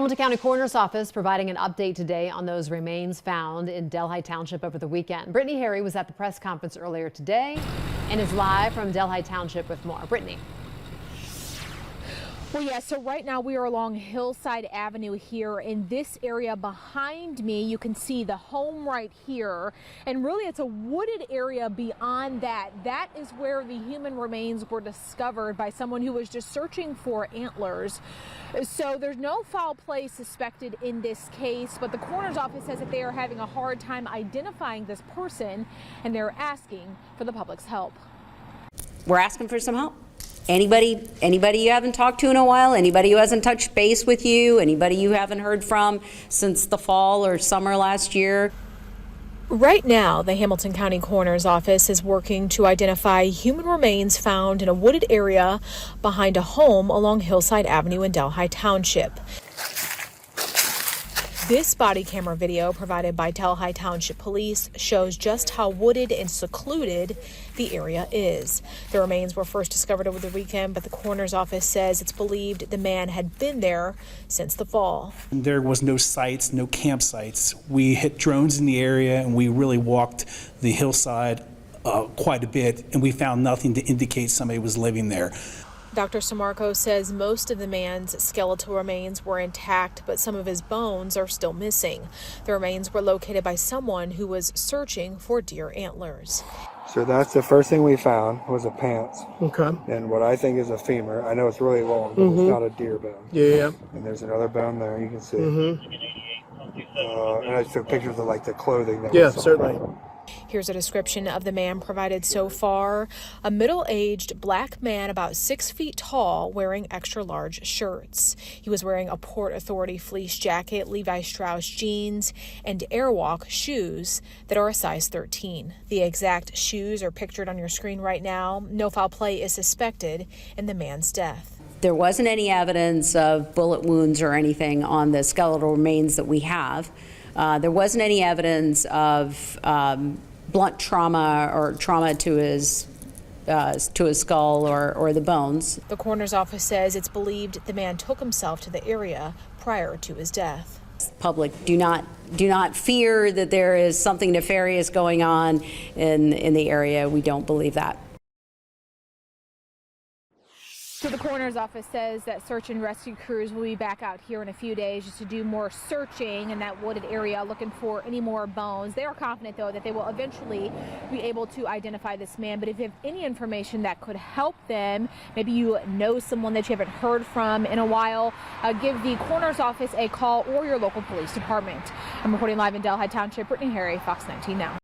Hamilton County Coroner's Office providing an update today on those remains found in Delhi Township over the weekend. Brittany Harry was at the press conference earlier today and is live from Delhi Township with more. Brittany. Well, yeah, so right now we are along Hillside Avenue here in this area behind me. You can see the home right here, and really it's a wooded area beyond that. That is where the human remains were discovered by someone who was just searching for antlers. So there's no foul play suspected in this case, but the coroner's office says that they are having a hard time identifying this person, and they're asking for the public's help. We're asking for some help. Anybody you haven't talked to in a while, anybody who hasn't touched base with you, anybody you haven't heard from since the fall or summer last year. Right now, the Hamilton County Coroner's Office is working to identify human remains found in a wooded area behind a home along Hillside Avenue in Delhi Township. This body camera video provided by Delhi Township Police shows just how wooded and secluded the area is. The remains were first discovered over the weekend, but the coroner's office says it's believed the man had been there since the fall. There was no sites, no campsites. We hit drones in the area and we really walked the hillside quite a bit, and we found nothing to indicate somebody was living there. Dr. Samarco says most of the man's skeletal remains were intact, but some of his bones are still missing. The remains were located by someone who was searching for deer antlers. So that's the first thing we found was a pants. Okay. And what I think is a femur. I know it's really long, but it's not a deer bone. Yeah. And there's another bone there you can see. And I took pictures of like the clothing that we saw. Certainly. Here's a description of the man provided so far. A middle-aged black man about 6 feet tall wearing extra large shirts. He was wearing a Port Authority fleece jacket, Levi Strauss jeans, and Airwalk shoes that are a size 13. The exact shoes are pictured on your screen right now. No foul play is suspected in the man's death. There wasn't any evidence of bullet wounds or anything on the skeletal remains that we have. There wasn't any evidence of blunt trauma or trauma to his skull or the bones. The coroner's office says it's believed the man took himself to the area prior to his death. Public, do not fear that there is something nefarious going on in the area. We don't believe that. So the coroner's office says that search and rescue crews will be back out here in a few days just to do more searching in that wooded area, looking for any more bones. They are confident, though, that they will eventually be able to identify this man. But if you have any information that could help them, maybe you know someone that you haven't heard from in a while, give the coroner's office a call or your local police department. I'm reporting live in Delhi Township. Brittany Harry, Fox 19 Now.